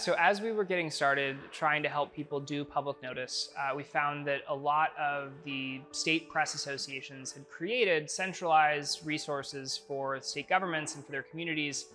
So as we were getting started trying to help people do public notice, we found that a lot of the state press associations had created centralized resources for state governments and for their communities,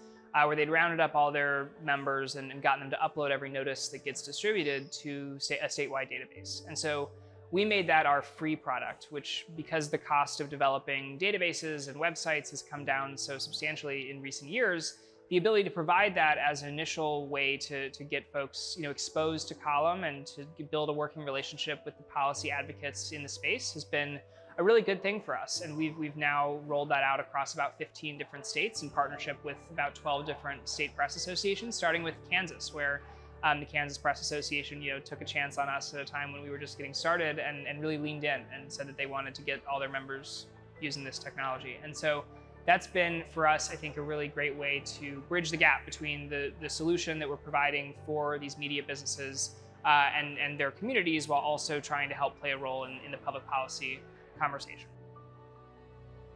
where they'd rounded up all their members and gotten them to upload every notice that gets distributed to a statewide database. And so we made that our free product, which, because the cost of developing databases and websites has come down so substantially in recent years, the ability to provide that as an initial way to get folks exposed to Column and to build a working relationship with the policy advocates in the space has been a really good thing for us. And we've now rolled that out across about 15 different states in partnership with about 12 different state press associations, starting with Kansas, where the Kansas Press Association took a chance on us at a time when we were just getting started and really leaned in and said that they wanted to get all their members using this technology. And so that's been, for us, I think, a really great way to bridge the gap between the solution that we're providing for these media businesses and their communities, while also trying to help play a role in the public policy conversation.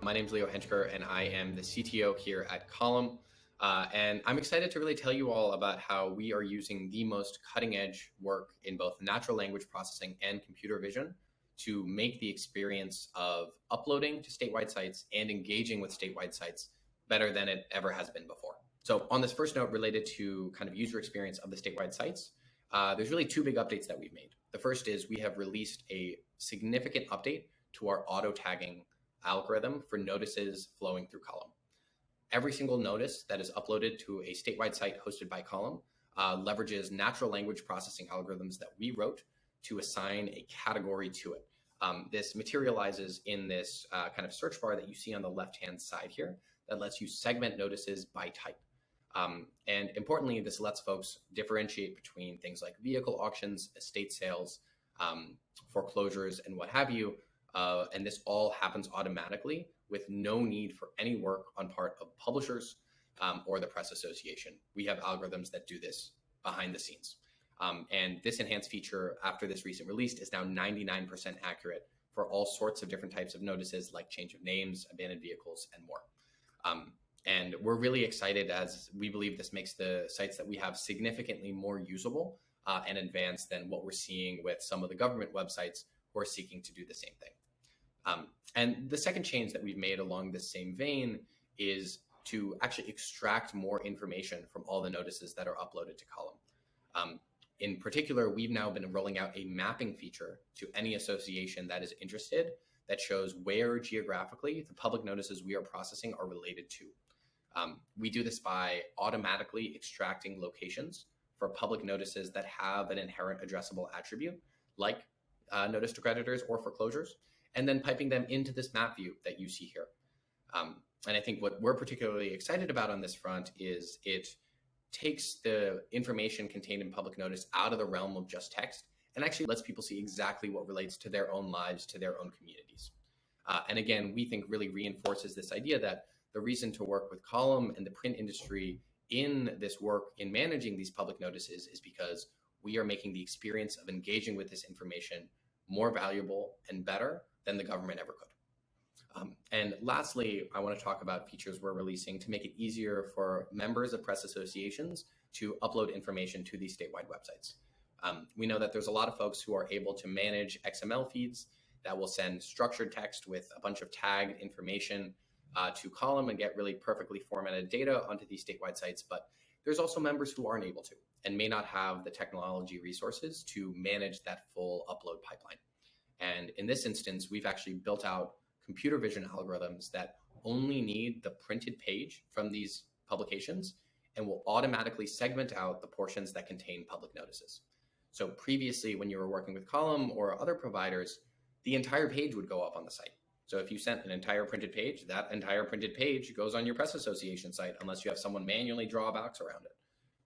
My name is Hentschker, and I am the CTO here at Column. And I'm excited to really tell you all about how we are using the most cutting edge work in both natural language processing and computer vision to make the experience of uploading to statewide sites and engaging with statewide sites better than it ever has been before. So on this first note related to kind of user experience of the statewide sites, there's really two big updates that we've made. The first is we have released a significant update to our auto tagging algorithm for notices flowing through Column. Every single notice that is uploaded to a statewide site hosted by Column leverages natural language processing algorithms that we wrote to assign a category to it. This materializes in this kind of search bar that you see on the left-hand side here that lets you segment notices by type. And importantly, this lets folks differentiate between things like vehicle auctions, estate sales, foreclosures, and what have you. And this all happens automatically with no need for any work on part of publishers or the press association. We have algorithms that do this behind the scenes. And this enhanced feature after this recent release is now 99% accurate for all sorts of different types of notices like change of names, abandoned vehicles, and more. And we're really excited as we believe this makes the sites that we have significantly more usable and advanced than what we're seeing with some of the government websites who are seeking to do the same thing. And the second change that we've made along this same vein is to actually extract more information from all the notices that are uploaded to Column. In particular, we've now been rolling out a mapping feature to any association that is interested that shows where geographically the public notices we are processing are related to. We do this by automatically extracting locations for public notices that have an inherent addressable attribute, like notice to creditors or foreclosures, and then piping them into this map view that you see here. And I think what we're particularly excited about on this front is it takes the information contained in public notice out of the realm of just text and actually lets people see exactly what relates to their own lives, to their own communities. And again, we think really reinforces this idea that the reason to work with Column and the print industry in this work in managing these public notices is because we are making the experience of engaging with this information more valuable and better than the government ever could. And lastly, I want to talk about features we're releasing to make it easier for members of press associations to upload information to these statewide websites. We know that there's a lot of folks who are able to manage XML feeds that will send structured text with a bunch of tagged information to Column and get really perfectly formatted data onto these statewide sites. But there's also members who aren't able to and may not have the technology resources to manage that full upload pipeline. And in this instance, we've actually built out computer vision algorithms that only need the printed page from these publications and will automatically segment out the portions that contain public notices. So previously, when you were working with Column or other providers, the entire page would go up on the site. So if you sent an entire printed page, that entire printed page goes on your press association site unless you have someone manually draw a box around it.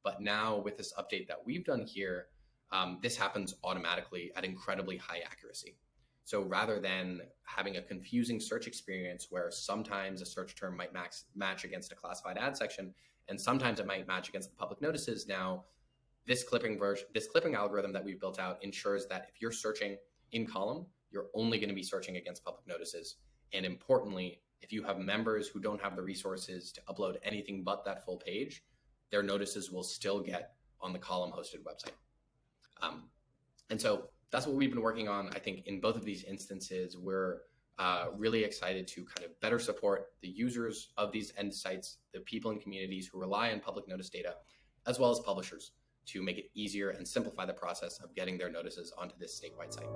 But now with this update that we've done here, this happens automatically at incredibly high accuracy. So rather than having a confusing search experience where sometimes a search term might match against a classified ad section, and sometimes it might match against the public notices, now this clipping algorithm that we've built out ensures that if you're searching in Column, you're only going to be searching against public notices. And importantly, if you have members who don't have the resources to upload anything but that full page, their notices will still get on the Column hosted website. And so that's what we've been working on. I think in both of these instances, we're really excited to kind of better support the users of these end sites, the people in communities who rely on public notice data, as well as publishers, to make it easier and simplify the process of getting their notices onto this statewide site.